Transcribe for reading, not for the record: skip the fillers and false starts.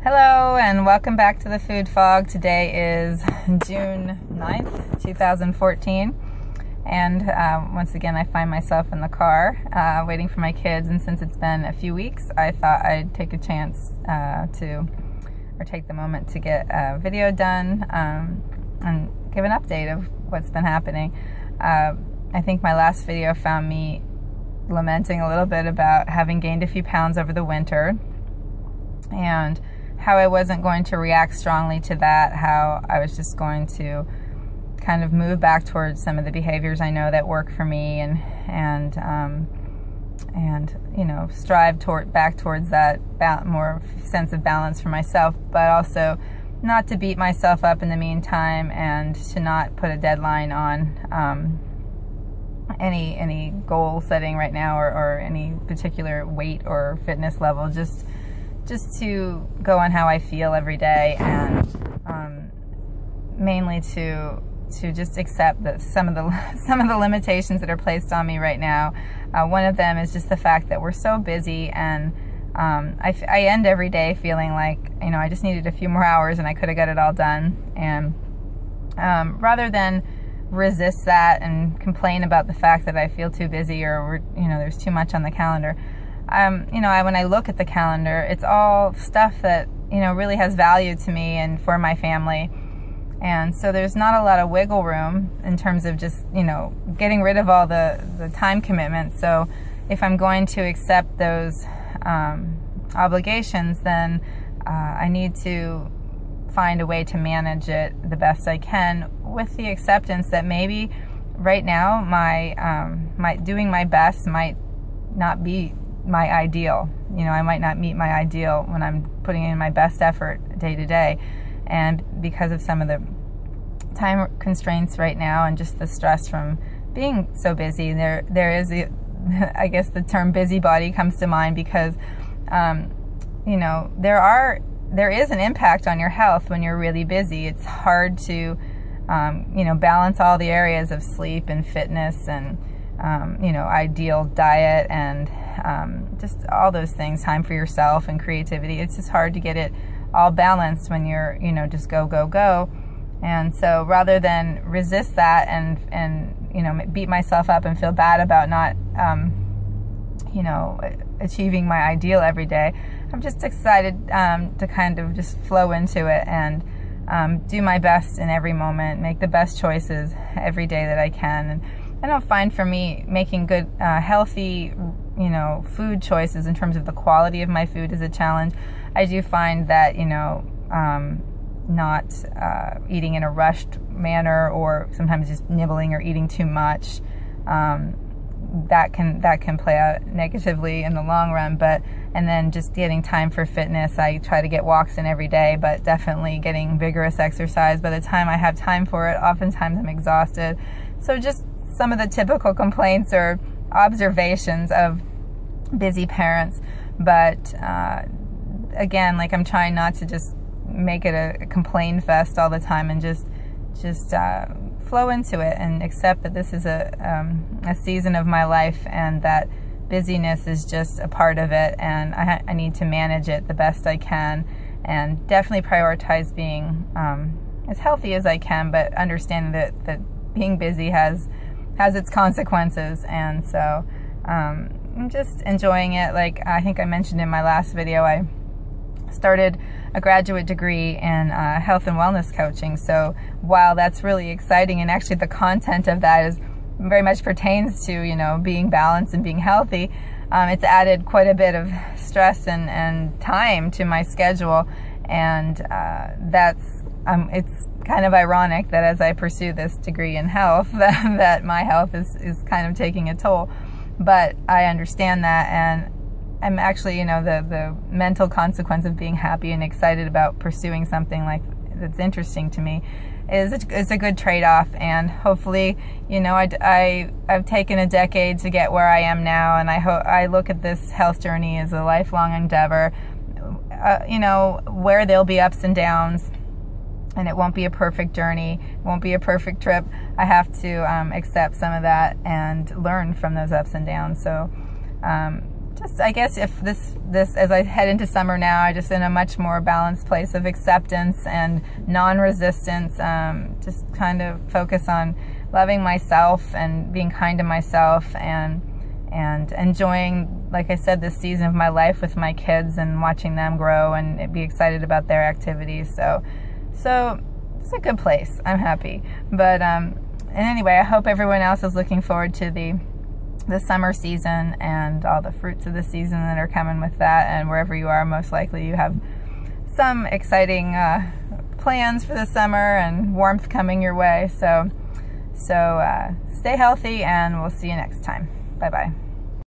Hello and welcome back to the Food Fog. Today is June 9th, 2014, and once again I find myself in the car waiting for my kids, and since it's been a few weeks I thought I'd take a chance take the moment to get a video done and give an update of what's been happening. I think my last video found me lamenting a little bit about having gained a few pounds over the winter and how I wasn't going to react strongly to that, how I was just going to kind of move back towards some of the behaviors I know that work for me and you know, strive back towards that more sense of balance for myself, but also not to beat myself up in the meantime and to not put a deadline on any goal setting right now or any particular weight or fitness level, just to go on how I feel every day, and mainly to just accept that some of the limitations that are placed on me right now. One of them is just the fact that we're so busy, and I end every day feeling like, you know, I just needed a few more hours and I could have got it all done. And rather than resist that and complain about the fact that I feel too busy or you know, there's too much on the calendar, you know, when I look at the calendar, it's all stuff that, you know, really has value to me and for my family. And so there's not a lot of wiggle room in terms of just, you know, getting rid of all the time commitments. So if I'm going to accept those obligations, then I need to find a way to manage it the best I can, with the acceptance that maybe right now my doing my best might not be my ideal. You know, I might not meet my ideal when I'm putting in my best effort day to day. And because of some of the time constraints right now and just the stress from being so busy, there is I guess the term busybody comes to mind, because you know, there is an impact on your health when you're really busy. It's hard to you know, balance all the areas of sleep and fitness and you know, ideal diet and just all those things, time for yourself and creativity. It's just hard to get it all balanced when you're, you know, just go, go, go. And so rather than resist that and you know, beat myself up and feel bad about not you know, achieving my ideal every day, I'm just excited to kind of just flow into it and do my best in every moment, make the best choices every day that I can. And I don't find, for me, making good, healthy, you know, food choices in terms of the quality of my food is a challenge. I do find that, you know, not eating in a rushed manner, or sometimes just nibbling or eating too much, that can play out negatively in the long run. And then just getting time for fitness. I try to get walks in every day, but definitely getting vigorous exercise. By the time I have time for it, oftentimes I'm exhausted. So just some of the typical complaints or observations of busy parents. But again, like, I'm trying not to just make it a complain fest all the time, and just flow into it and accept that this is a season of my life, and that busyness is just a part of it, and I need to manage it the best I can, and definitely prioritize being as healthy as I can, but understanding that being busy has its consequences. And so I'm just enjoying it. Like I think I mentioned in my last video, I started a graduate degree in health and wellness coaching. So while that's really exciting, and actually the content of that is very much pertains to, you know, being balanced and being healthy, it's added quite a bit of stress and time to my schedule. And it's kind of ironic that as I pursue this degree in health, that my health is kind of taking a toll. But I understand that, and I'm actually, you know, the mental consequence of being happy and excited about pursuing something like that's interesting to me is a good trade-off. And hopefully, you know, I've taken a decade to get where I am now, and I look at this health journey as a lifelong endeavor. You know, where there'll be ups and downs, and it won't be a perfect journey, it won't be a perfect trip. I have to accept some of that and learn from those ups and downs. So just, I guess, if this as I head into summer now, I just in a much more balanced place of acceptance and non-resistance, just kind of focus on loving myself and being kind to myself, and enjoying, like I said, this season of my life with my kids and watching them grow and be excited about their activities. So it's a good place. I'm happy. But and anyway, I hope everyone else is looking forward to the summer season and all the fruits of the season that are coming with that. And wherever you are, most likely you have some exciting plans for the summer and warmth coming your way. So stay healthy, and we'll see you next time. Bye-bye.